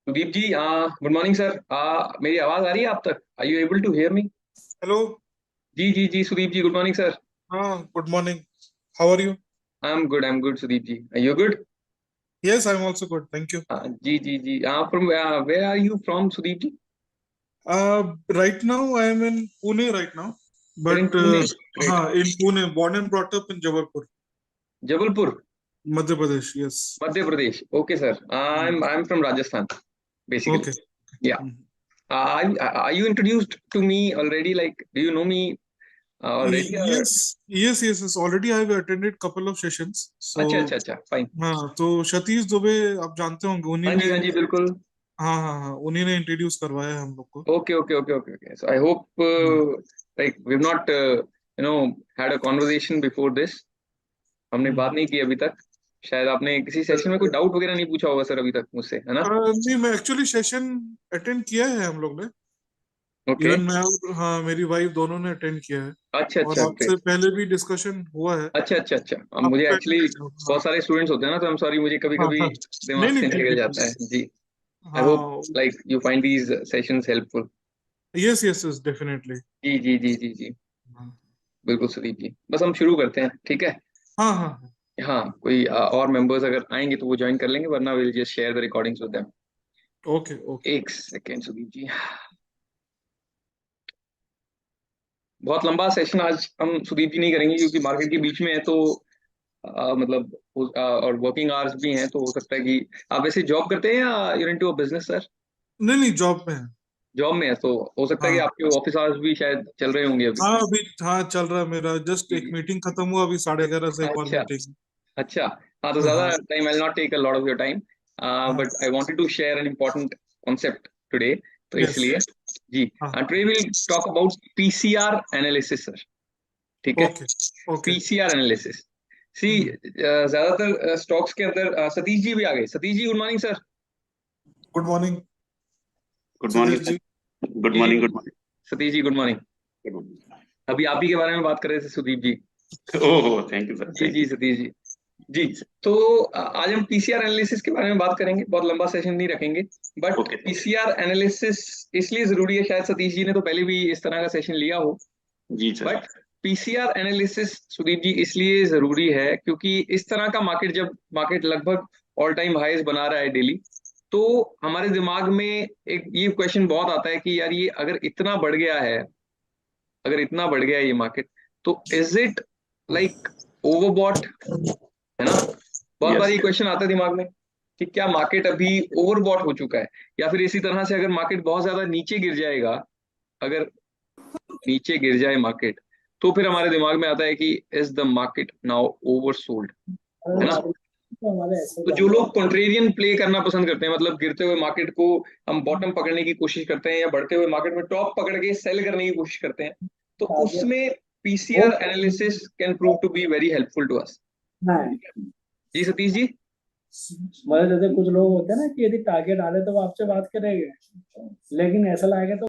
Sudeep ji, good morning sir. मेरी आवाज आ रही है आप तक? Are you able to hear me? Hello. जी जी जी, Sudeep ji, good morning sir. हाँ, good morning. How are you? I am good Sudeep ji, are you good? Yes, I am also good, thank you. जी जी जी, from where are you from Sudeep ji? Right now I am in Pune right now, sir in but Pune, great. हाँ, in Pune, born and brought up in Jabalpur, Jabalpur, Madhya Pradesh. Yes. Madhya Pradesh. Okay sir, I am from Rajasthan basically. Okay. Yeah are you introduced to me already, like do you know me already or? Yes, yes, yes, yes, already I have attended couple of sessions, so अच्छा अच्छा अच्छा, fine. हाँ, तो सतीश दुबे आप जानते होंगे, उन्हीं ने। हाँ जी बिल्कुल। हाँ, हाँ, हाँ, उन्हीं ने इंट्रोड्यूस करवाया है हम लोग को। Okay, okay, okay, okay, okay. So I hope हाँ। like we've not had a conversation before this. हमने बात हम्म। नहीं की अभी तक। शायद आपने किसी सेशन में कोई डाउट वगैरह नहीं पूछा होगा सर अभी तक मुझसे, है ना? नहीं, मैं एक्चुअली सेशन अटेंड किया है हम लोग ने। ओके। इवन मैं और हाँ, मेरी वाइफ दोनों ने अटेंड किया है। अच्छा और अच्छा, आपसे ग्रेट। पहले भी डिस्कशन हुआ है। अच्छा अच्छा अच्छा, अब मुझे आपका एक्चुअली हाँ। बहुत सारे स्टूडेंट्स होते हैं ना, तो आई एम सॉरी, मुझे कभी हाँ, कभी हाँ, दिमाग नहीं, नहीं, से ठीक निकल है, ठीक जाता है जी। है। आई होप हाँ। Like you find these sessions helpful. Yes, yes, yes, definitely. जी जी जी जी जी, बिल्कुल सुदीप जी, बस हम शुरू करते हैं, ठीक है? हाँ, हाँ, हाँ, कोई और मेंबर्स अगर आएंगे तो वो ज्वाइन कर लेंगे, वरना will just share the recordings with them. Okay, okay. एक सेकेंड सुदीप जी। बहुत लंबा सेशन आज हम सुदीप जी नहीं करेंगे, क्योंकि मार्केट के बीच में है, तो मतलब और वर्किंग आवर्स भी हैं, तो हो सकता है कि आप वैसे जॉब करते हैं या you're into a business sir? नहीं, नहीं, जॉब में है। जॉब में है, तो हो सकता है कि हाँ, आपके ऑफिस आवर्स भी शायद चल रहे होंगे अभी। हाँ, अभी हाँ चल रहा है मेरा, जस्ट जी एक जी। मीटिंग खत्म हुआ, अभी 11:30 से एक और अच्छा मीटिंग। अच्छा। हाँ, तो हाँ, ज्यादा हाँ, time, I not take a lot of your time, हाँ। But I wanted to share an important concept today, तो यस। इसलिए जी। हाँ। Today will talk about PCR analysis sir, ठीक है? Okay, okay. PCR analysis. See, ज्यादातर stocks के अंदर सतीश जी भी आ गए। Satish ji, good morning sir. Good morning, good morning Satish sir. जी। गुड जी morning, good morning. Satish ji, good morning. Good morning. अभी आप ही के बारे में बात कर रहे थे Sudeep ji. Oh, thank you sir, जी थैंक जी यू। सतीश जी। जी। जी सर। तो आज हम पीसीआर एनालिसिस के बारे में बात करेंगे, बहुत लंबा सेशन नहीं रखेंगे। But okay. पीसीआर एनालिसिस इसलिए जरूरी है, शायद सतीश जी ने तो पहले भी इस तरह का सेशन लिया हो। जी sir. But PCR analysis Sudeep ji इसलिए जरूरी है क्योंकि इस तरह का मार्केट, जब मार्केट लगभग ऑल टाइम हाईज बना रहा है डेली, तो हमारे दिमाग में एक ये क्वेश्चन बहुत आता है कि यार, ये अगर इतना बढ़ गया है, अगर इतना बढ़ गया है ये मार्केट, तो इज इट लाइक ओवरबॉट, है ना? बहुत बार यस। ये क्वेश्चन आता है दिमाग में कि क्या मार्केट अभी ओवरबॉट हो चुका है, या फिर इसी तरह से अगर मार्केट बहुत ज्यादा नीचे गिर जाएगा, अगर नीचे गिर जाए मार्केट, तो फिर हमारे दिमाग में आता है कि is the market now oversold, है ना? तो जो लोग कॉन्ट्रेरियन प्ले करना पसंद करते हैं, मतलब गिरते हुए मार्केट को हम बॉटम पकड़ने की कोशिश करते हैं, या बढ़ते हुए मार्केट में टॉप पकड़ के सेल करने की कोशिश करते हैं, तो उसमें PCR analysis can prove to be very helpful to us. जी सतीश जी। मतलब जैसे कुछ लोग होते हैं ना कि यदि टारगेट डाले तो वो आपसे बात करेंगे, लेकिन ऐसा लगे तो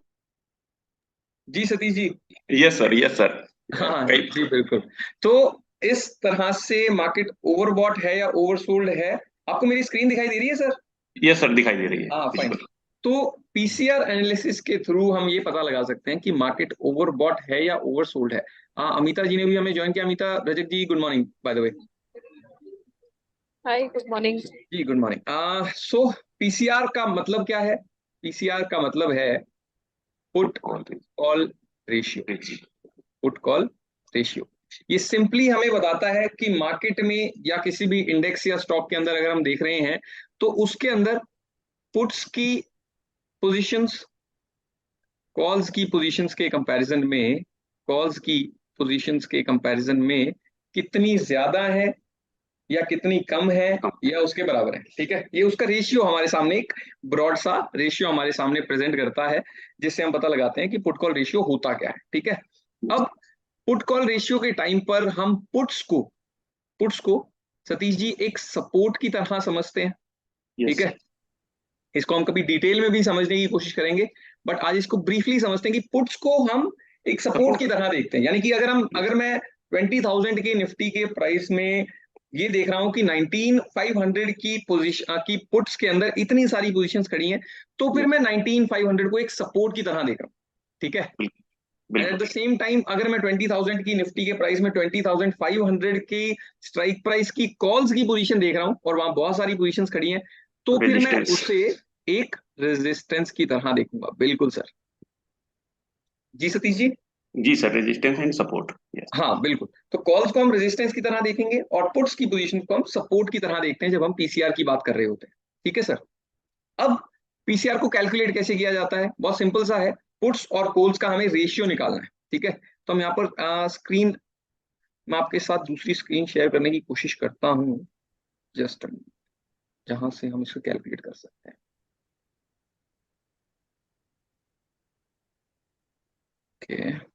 जी Satish ji. Yes sir, yes sir. हाँ कई। जी बिल्कुल। तो इस तरह से मार्केट ओवरबॉट है या ओवरसोल्ड है, आपको मेरी स्क्रीन दिखाई दे रही है सर? यस सर, दिखाई दे रही है, हाँ, फाइन। बिल्कुल। तो पीसीआर एनालिसिस के थ्रू हम ये पता लगा सकते हैं कि मार्केट ओवरबॉट है या ओवरसोल्ड है। हाँ, अमिता जी ने भी हमें ज्वाइन किया। Amita Rajak ji, good morning by the way. Hi, good morning. जी गुड मॉर्निंग। सो पीसीआर का मतलब क्या है? पीसीआर का मतलब है पुट कॉल कॉल रेशियो। रही। Put call ratio. ये सिंपली हमें बताता है कि मार्केट में या किसी भी इंडेक्स या स्टॉक के अंदर अगर हम देख रहे हैं, तो उसके अंदर पुट्स की पोजीशंस कॉल्स की पोजीशंस के कंपैरिजन में, कॉल्स की पोजीशंस के कंपैरिजन में कितनी ज्यादा है या कितनी कम है या उसके बराबर है, ठीक है? ये उसका रेशियो हमारे सामने, एक ब्रॉड सा रेशियो हमारे सामने प्रेजेंट करता है, जिससे हम पता लगाते हैं कि पुट कॉल रेशियो होता क्या है, ठीक है? अब पुट कॉल रेशियो के टाइम पर हम पुट्स को सतीश जी एक सपोर्ट की तरह समझते हैं, ठीक यस है? सर। इसको हम कभी डिटेल में भी समझने की कोशिश करेंगे, बट आज इसको ब्रीफली समझते हैं कि पुट्स को हम एक सपोर्ट की सपोर्ट। तरह देखते हैं। यानी कि अगर मैं 20,000 के निफ्टी के प्राइस में ये देख रहा हूं कि 19500 की पोजीशन की पुट्स के अंदर इतनी सारी पोजीशंस खड़ी हैं, तो फिर मैं 19500 को एक सपोर्ट की तरह देख रहा हूं, ठीक है। एट द सेम टाइम अगर मैं 20,000 की निफ्टी के प्राइस में 20,500 की स्ट्राइक प्राइस की कॉल्स की पोजीशन देख रहा हूं और वहां बहुत सारी पोजीशंस खड़ी हैं, तो फिर मैं उसे एक रेजिस्टेंस की तरह देखूंगा। बिल्कुल सर। जी सतीश जी। जी सर, रेजिस्टेंस एंड सपोर्ट। हाँ बिल्कुल। तो कॉल्स को हम रेजिस्टेंस की तरह देखेंगे और पुट्स की पोजीशन को हम सपोर्ट की तरह देखते हैं जब हम पीसीआर की बात कर रहे होते हैं, ठीक है सर। अब पीसीआर को कैलकुलेट कैसे किया जाता है? बहुत सिंपल सा है। पुट्स और कॉल्स का हमें रेशियो निकालना है, ठीक है। तो हम यहाँ पर स्क्रीन, मैं आपके साथ दूसरी स्क्रीन शेयर करने की कोशिश करता हूँ, जस्ट जहां से हम इसको कैलकुलेट कर सकते हैं। ओके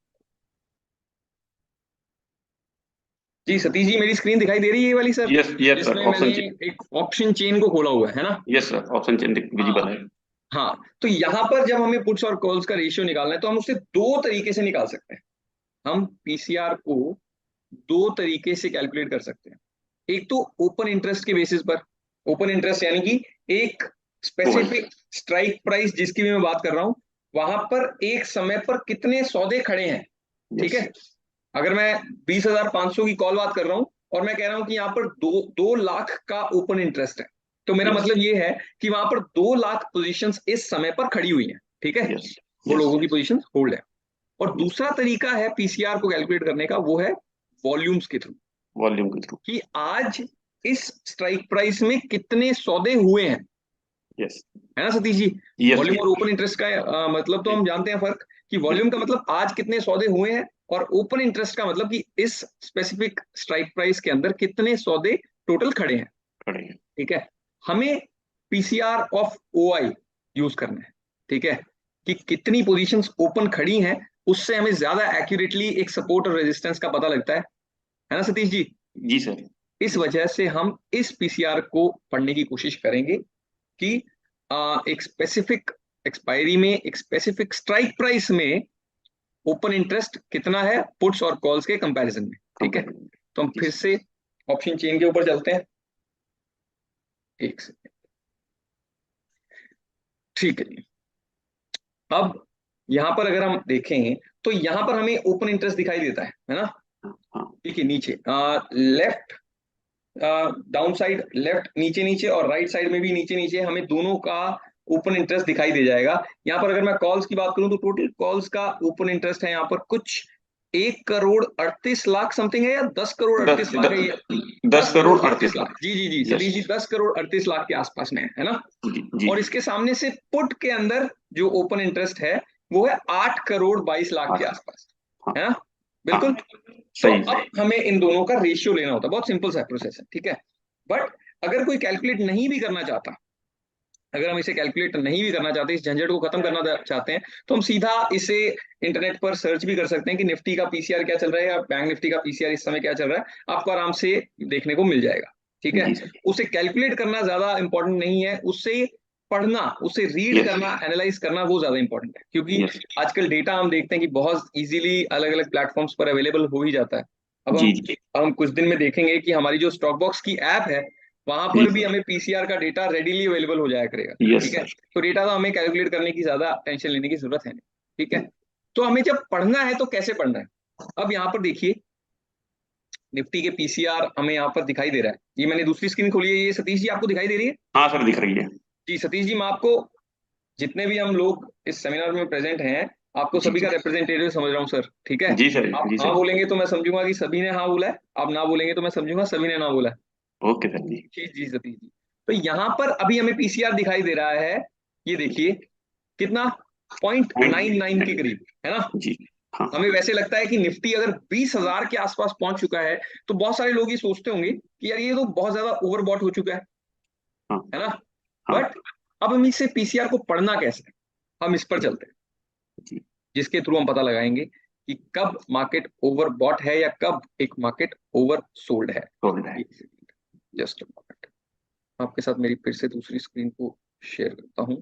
जी सतीश जी, मेरी स्क्रीन दिखाई दे रही है ये वाली सर? यस यस सर, जिसमें ऑप्शन मैंने एक ऑप्शन चेन को खोला हुआ है ना? Yes sir, option chain visible है। हाँ, तो यहाँ पर जब हमें पुट्स और कॉल्स का रेशियो निकालना है तो हम उसे दो तरीके से निकाल सकते हैं। हम पीसीआर को दो तरीके से कैलकुलेट कर सकते हैं। एक तो ओपन इंटरेस्ट के बेसिस पर। ओपन इंटरेस्ट यानी कि एक स्पेसिफिक स्ट्राइक प्राइस जिसकी भी मैं बात कर रहा हूं, वहां पर एक समय पर कितने सौदे खड़े हैं, ठीक है। अगर मैं 20,500 की कॉल बात कर रहा हूं और मैं कह रहा हूं कि यहाँ पर 2 लाख का ओपन इंटरेस्ट है, तो मेरा मतलब ये है कि वहां पर 2 लाख पोजीशंस इस समय पर खड़ी हुई हैं, ठीक है। वो लोगों की पोजीशन होल्ड है। और दूसरा तरीका है पीसीआर को कैलकुलेट करने का, वो है वॉल्यूम्स के थ्रू। वॉल्यूम के थ्रू कि आज इस स्ट्राइक प्राइस में कितने सौदे हुए हैं, यस है ना सतीश जी। यस वॉल्यूम और ओपन इंटरेस्ट का मतलब तो हम जानते हैं फर्क, कि वॉल्यूम का मतलब आज कितने सौदे हुए हैं और ओपन इंटरेस्ट का मतलब कि इस स्पेसिफिक स्ट्राइक प्राइस के अंदर कितने सौदे टोटल खड़े हैं, ठीक है। हमें पीसीआर ऑफ ओआई यूज करना है, ठीक है, कि कितनी पोजीशंस ओपन खड़ी हैं, उससे हमें ज्यादा एक्यूरेटली एक सपोर्ट और रेजिस्टेंस का पता लगता है ना सतीश जी। जी सर। इस वजह से हम इस पीसीआर को पढ़ने की कोशिश करेंगे कि एक स्पेसिफिक एक्सपायरी में, एक स्पेसिफिक स्ट्राइक प्राइस में ओपन इंटरेस्ट कितना है पुट्स और कॉल्स के कंपैरिजन में, ठीक है। तो हम फिर से ऑप्शन चेन के ऊपर चलते हैं, एक सेकंड, ठीक है जी। अब यहां पर अगर हम देखें तो यहां पर हमें ओपन इंटरेस्ट दिखाई देता है ना, ठीक है। नीचे लेफ्ट डाउन साइड, लेफ्ट नीचे नीचे और राइट साइड में भी नीचे नीचे हमें दोनों का ओपन इंटरेस्ट दिखाई दे जाएगा। यहाँ पर अगर मैं कॉल्स की बात करूं तो टोटल कॉल्स का ओपन इंटरेस्ट है यहाँ पर कुछ 1,38,00,000 समथिंग है, या 10,38,00,000 है ये? 10,38,00,000। जी जी जी सतीश जी, 10,38,00,000 के आसपास में है ना। और इसके सामने से पुट के अंदर जो ओपन इंटरेस्ट है वो है 8,22,00,000 के आसपास, है ना। बिल्कुल। तो अब हमें इन दोनों का रेशियो लेना होता है, बहुत सिंपल सा प्रोसेस है, ठीक है। बट अगर कोई कैलकुलेट नहीं भी करना चाहता, अगर हम इसे कैलकुलेट नहीं भी करना चाहते, इस झंझट को खत्म करना चाहते हैं, तो हम सीधा इसे इंटरनेट पर सर्च भी कर सकते हैं कि निफ्टी का पीसीआर क्या चल रहा है या बैंक निफ्टी का पीसीआर इस समय क्या चल रहा है, आपको आराम से देखने को मिल जाएगा, ठीक है। उसे कैलकुलेट करना ज्यादा इंपॉर्टेंट नहीं है, उससे पढ़ना, उसे रीड करना, एनालाइज करना वो ज्यादा इंपॉर्टेंट है, क्योंकि आजकल डेटा हम देखते हैं कि बहुत इजीली अलग अलग प्लेटफॉर्म्स पर अवेलेबल हो ही जाता है। अब हम कुछ दिन में देखेंगे कि हमारी जो स्टॉक बॉक्स की ऐप है वहां पर भी हमें पीसीआर का डेटा रेडीली अवेलेबल हो जाया करेगा, ठीक है। तो डेटा तो हमें कैलकुलेट करने की ज्यादा टेंशन लेने की जरूरत है नहीं, ठीक है। तो हमें जब पढ़ना है तो कैसे पढ़ना है? अब यहाँ पर देखिए निफ्टी के पीसीआर हमें यहाँ पर दिखाई दे रहा है, ये मैंने दूसरी स्क्रीन खोली है, ये सतीश जी आपको दिखाई दे रही है? हाँ सर, दिख रही है। जी सतीश जी, मैं आपको, जितने भी हम लोग इस सेमिनार में प्रेजेंट हैं, आपको सभी का रिप्रेजेंटेटिव समझ रहा हूँ सर, ठीक है। जी सर। आप जी हाँ सर। बोलेंगे तो मैं समझूंगा कि सभी ने हाँ बोला है, आप ना बोलेंगे तो मैं समझूंगा सभी ने ना बोला है। ओके सर जी। जी जी सतीश जी। तो यहाँ पर अभी हमें पीसीआर दिखाई दे रहा है, ये देखिए कितना, 0.99 के करीब, है ना। जी हाँ। हमें वैसे लगता है कि निफ्टी अगर 20,000 के आसपास पहुंच चुका है तो बहुत सारे लोग ये सोचते होंगे कि यार ये तो बहुत ज्यादा ओवरबॉट हो चुका है ना। बट अब हम इससे पीसीआर को पढ़ना कैसे, हम इस पर चलते हैं, जिसके थ्रू हम पता लगाएंगे कि कब मार्केट ओवरबॉट है या कब एक मार्केट ओवर सोल्ड है। जस्ट मोमेंट, आपके साथ मेरी फिर से दूसरी स्क्रीन को शेयर करता हूं।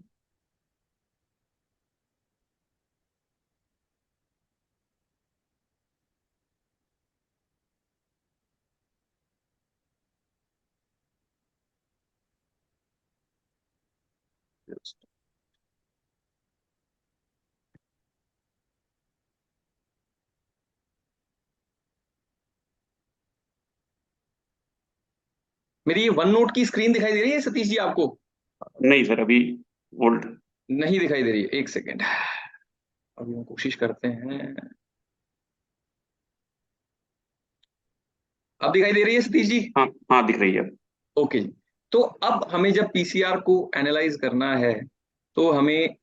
मेरी ये वन नोट की स्क्रीन दिखाई दे रही है सतीश जी आपको? नहीं सर, अभी ओल्ड। नहीं दिखाई दे रही है, एक सेकेंड, अभी हम कोशिश करते हैं। अब दिखाई दे रही है सतीश जी? हाँ हाँ, दिख रही है। ओके जी। तो अब हमें जब पीसीआर को एनालाइज करना है तो हमें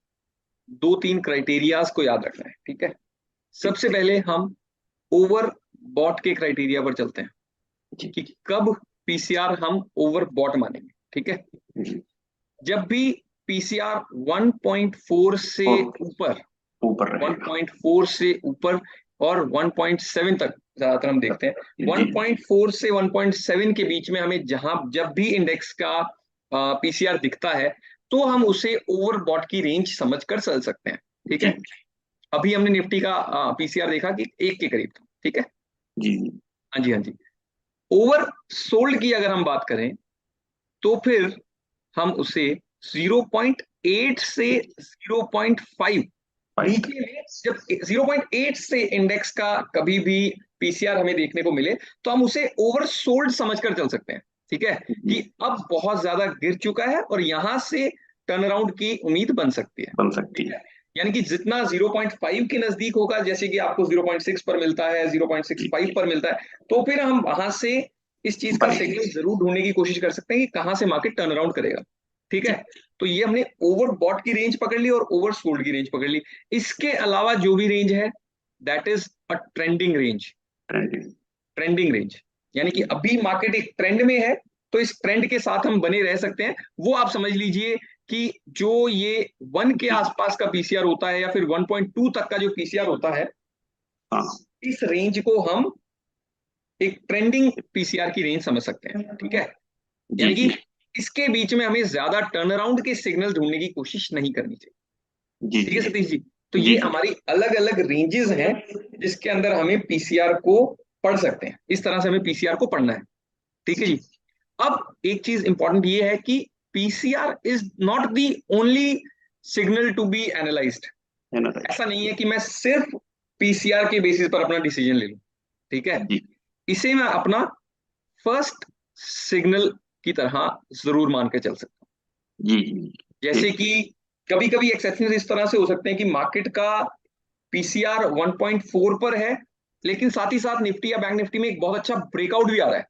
दो तीन क्राइटेरियाज को याद रखना है, ठीक है? सबसे पहले हम ओवर बॉट के क्राइटेरिया पर चलते हैं जी कि कब पीसीआर हम ओवर बॉट मानेंगे, ठीक है? जी। जब भी पीसीआर 1.4 से ऊपर, ऊपर रहेगा। 1.4 से ऊपर और 1.7 तक ज्यादातर हम देखते हैं, जी 1.4 से 1.7 के बीच में हमें जब भी इंडेक्स का पीसीआर दिखता है तो हम उसे ओवरबॉट की रेंज समझकर चल सकते हैं, ठीक है? अभी हमने निफ्टी का पीसीआर देखा कि 1 के करीब था, ठीक है? जी हाँ जी, हाँ जी। ओवर सोल्ड की अगर हम बात करें तो फिर हम उसे 0.8 से 0.5 नीचे में, जब 0.8 से इंडेक्स का कभी भी पीसीआर हमें देखने को मिले तो हम उसे ओवर सोल्ड समझकर चल सकते हैं, ठीक है? कि अब बहुत ज्यादा गिर चुका है और यहां से टर्न अराउंड की उम्मीद बन सकती है, बन सकती ठीक है। है? यानी कि जितना 0.5 के नजदीक होगा, जैसे कि आपको 0.6 पर मिलता है, 0.65 पर मिलता है, तो फिर हम वहां से इस चीज का सिग्नल जरूर ढूंढने की कोशिश कर सकते हैं कि कहां से मार्केट टर्न अराउंड करेगा, ठीक है? तो ये हमने ओवर बॉट की रेंज पकड़ ली और ओवर सोल्ड की रेंज पकड़ ली। इसके अलावा जो भी रेंज है that is a trending range. Trending. Trending range यानी कि अभी मार्केट एक ट्रेंड में है तो इस ट्रेंड के साथ हम बने रह सकते हैं। वो आप समझ लीजिए कि जो ये 1 के आसपास का पीसीआर होता है या फिर 1.2 तक का जो पीसीआर होता है, हाँ इस रेंज को हम एक ट्रेंडिंग पीसीआर की रेंज समझ सकते हैं, ठीक है? जी यानी जी कि इसके बीच में हमें ज्यादा टर्न अराउंड के सिग्नल ढूंढने की कोशिश नहीं करनी चाहिए, जी ठीक जी है सतीश जी? तो जी ये जी। हमारी अलग अलग रेंजेस हैं जिसके अंदर हमें पीसीआर को पढ़ सकते हैं। इस तरह से हमें पीसीआर को पढ़ना है, ठीक है जी? अब एक चीज इंपॉर्टेंट ये है कि PCR is not the only signal to be analysed. ऐसा नहीं है कि मैं सिर्फ पीसीआर के बेसिस पर अपना डिसीजन ले लूं, ठीक है? जी इसे मैं अपना फर्स्ट सिग्नल की तरह जरूर मान के चल सकता हूं। जी जी। जैसे कि कभी कभी एक्सेप्शन इस तरह से हो सकते हैं कि मार्केट का पीसीआर 1.4 पर है लेकिन साथ ही साथ निफ्टी या बैंक निफ्टी में एक बहुत अच्छा ब्रेकआउट भी आ रहा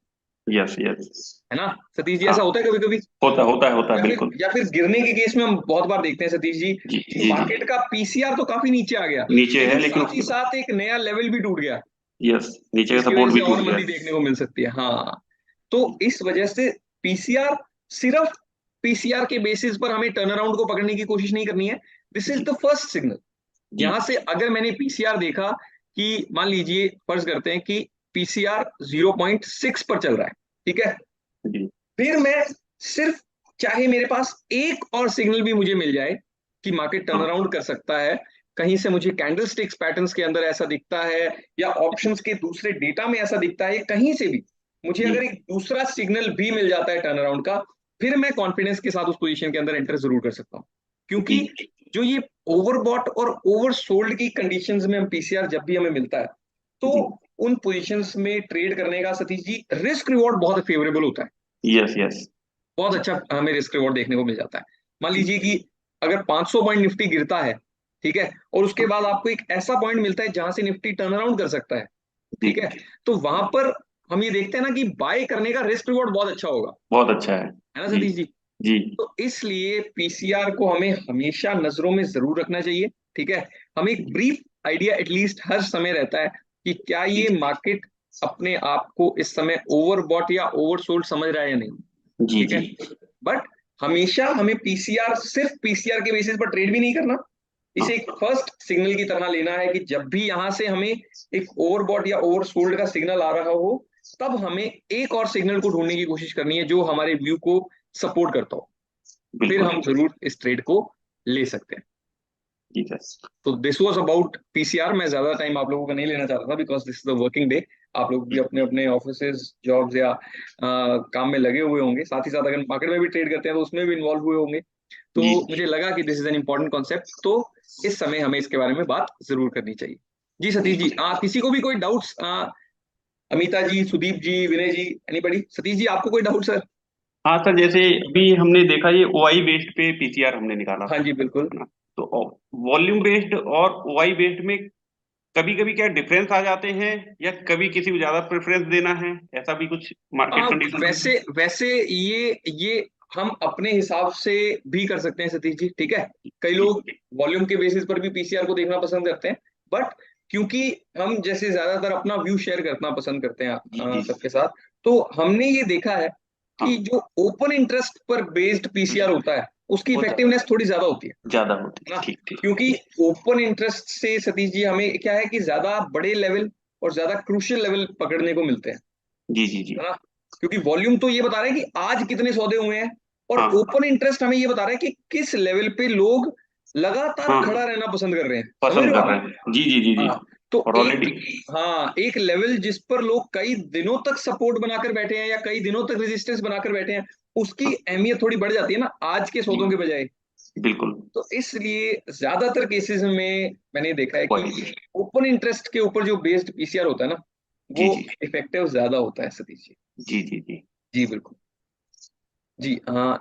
यस यस। है ना सतीश जी? हाँ, ऐसा होता है कभी कभी, होता है बिल्कुल। या फिर गिरने के केस में हम बहुत बार देखते हैं सतीश जी जी कि जी मार्केट जी। का पीसीआर तो काफी नीचे आ गया नीचे है लेकिन लेकिन साथ ही साथ एक नया लेवल भी टूट गया, यस, नीचे का जिसकी वजह सपोर्ट से भी और टूट गया मंदी है। देखने को मिल सकती है। हाँ, तो इस वजह से पीसीआर, सिर्फ पीसीआर के बेसिस पर हमें टर्न अराउंड को पकड़ने की कोशिश नहीं करनी है। दिस इज जी द फर्स्ट सिग्नल। जी यहां से अगर मैंने पीसीआर देखा कि मान लीजिए फर्ज करते हैं कि पीसीआर 0.6 पर चल रहा है, ठीक है? जी फिर मैं सिर्फ, चाहे मेरे पास एक और सिग्नल भी मुझे मिल जाए कि मार्केट टर्न हाँ अराउंड कर सकता है, कहीं से मुझे कैंडलस्टिक्स पैटर्न्स के अंदर ऐसा दिखता है या ऑप्शंस के दूसरे डेटा में ऐसा दिखता है, कहीं से भी मुझे जी अगर एक दूसरा सिग्नल भी मिल जाता है टर्न अराउंड का, फिर मैं कॉन्फिडेंस के साथ उस पोजीशन के अंदर एंटर जरूर कर सकता हूं। क्योंकि जी जो ये ओवरबॉट और ओवर सोल्ड की कंडीशंस में हम पीसीआर जब भी हमें मिलता है तो जी। उन पोजीशंस में ट्रेड करने का सतीश जी रिस्क रिवॉर्ड बहुत फेवरेबल होता है। Yes yes. बहुत अच्छा हमें रिस्क रिवॉर्ड देखने को मिल जाता है। मान लीजिए कि अगर 500 पॉइंट निफ्टी गिरता है, ठीक है, और उसके बाद आपको एक ऐसा पॉइंट मिलता है जहां से निफ्टी टर्न अराउंड कर सकता है, जी ठीक है, तो वहां पर हम ये देखते हैं ना कि बाय करने का रिस्क रिवॉर्ड बहुत अच्छा होगा, बहुत अच्छा है। है ना जी सतीश जी? जी तो इसलिए पीसीआर को हमें हमेशा नजरों में जरूर रखना चाहिए, ठीक है? हमें एक ब्रीफ आइडिया एटलीस्ट हर समय रहता है कि क्या ये मार्केट अपने आप को इस समय ओवरबॉट या ओवरसोल्ड समझ रहा है या नहीं, जी ठीक जी। है? बट हमेशा हमें पीसीआर, सिर्फ पीसीआर के बेसिस पर ट्रेड भी नहीं करना। हाँ इसे एक फर्स्ट सिग्नल की तरह लेना है कि जब भी यहां से हमें एक ओवरबॉट या ओवरसोल्ड का सिग्नल आ रहा हो तब हमें एक और सिग्नल को ढूंढने की कोशिश करनी है जो हमारे व्यू को सपोर्ट करता हो, फिर बिल्कुल। हम जरूर इस ट्रेड को ले सकते हैं। जी सर। तो दिस वाज अबाउट पीसीआर। मैं ज्यादा टाइम आप लोगों का नहीं लेना चाहता था because this is the working day. आप लोग भी अपने अपने ऑफिसेज, जॉब्स या काम में लगे हुए होंगे, साथ ही साथ अगर मार्केट में भी ट्रेड करते हैं तो उसमें भी इन्वॉल्व हुए होंगे। तो जी मुझे लगा कि this is an important concept, तो इस समय हमें इसके बारे में बात जरूर करनी चाहिए। जी सतीश जी, किसी को भी कोई डाउट्स? अमिता जी, सुदीप जी, विनय जी, एनीबडी? सतीश जी आपको कोई डाउट सर? हाँ सर, जैसे अभी हमने देखा ये ओआई बेस्ड पे पीसीआर हमने निकाला हाँ जी बिल्कुल। है ना, तो वॉल्यूम बेस्ड और ओआई बेस्ड में कभी कभी क्या डिफरेंस आ जाते हैं, या कभी किसी को ज्यादा प्रेफरेंस देना है, ऐसा भी कुछ मार्केट कंडीशन? वैसे वैसे ये हम अपने हिसाब से भी कर सकते हैं सतीश जी, ठीक है। कई लोग वॉल्यूम के बेसिस पर भी पीसीआर को देखना पसंद करते हैं, बट क्योंकि हम जैसे ज्यादातर अपना व्यू शेयर करना पसंद करते हैं जी। सबके साथ, तो हमने ये देखा है कि हाँ। जो ओपन इंटरेस्ट पर बेस्ड पीसीआर होता है उसकी वो इफेक्टिवनेस थोड़ी ज्यादा होती है ज्यादा होती ना। है, ठीक ठीक। क्योंकि ओपन इंटरेस्ट से सतीश जी हमें क्या है कि ज्यादा बड़े लेवल और ज्यादा क्रूशियल लेवल पकड़ने को मिलते हैं, जी जी जी। है ना। क्योंकि वॉल्यूम तो ये बता रहे हैं कि आज कितने सौदे हुए हैं, और हाँ ओपन इंटरेस्ट हमें ये बता रहा है कि किस लेवल पे लोग लगातार हाँ, खड़ा रहना पसंद कर रहे हैं, समझ पसंद रहे हो कर रहे आप? हैं, जी जी जी जी। हाँ, तो और ऑलरेडी एक लेवल जिस पर लोग कई दिनों तक सपोर्ट बनाकर बैठे हैं या कई दिनों तक रेजिस्टेंस बनाकर बैठे हैं, उसकी अहमियत थोड़ी बढ़ जाती है ना आज के सौदों के बजाय। बिल्कुल तो इसलिए ज्यादातर केसेस में मैंने देखा है वही। कि ओपन इंटरेस्ट के ऊपर जो बेस्ड पीसीआर होता है ना, जी वो जी इफेक्टिव ज्यादा होता है सतीश जी। जी जी जी। जी बिल्कुल। जी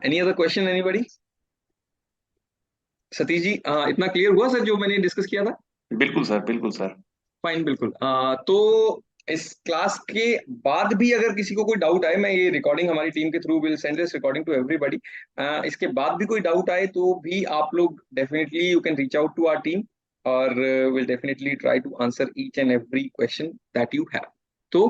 any other question anybody? Satish ji इतना क्लियर हुआ सर जो मैंने डिस्कस किया था? बिल्कुल सर, बिल्कुल सर। फाइन, बिल्कुल। तो इस क्लास के बाद भी अगर किसी को कोई डाउट आए, मैं ये रिकॉर्डिंग हमारी टीम के through will send this recording to everybody, इसके बाद भी कोई डाउट आए तो भी आप लोग definitely you can reach out to our team, और will definitely try to answer each and every question that you have. तो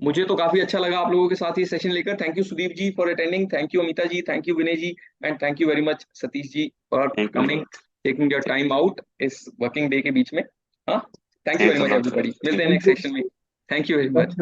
मुझे तो काफी अच्छा लगा आप लोगों के साथ ये सेशन लेकर। Thank you Sudeep ji for attending, thank you Amita ji, thank you Vinay ji, and thank you very much Satish ji for thank you. Coming, taking your time out इस वर्किंग डे के बीच में। हाँ, thank you very thanks a much lot everybody, sir. मिलते हैं next section में। Thank you very much.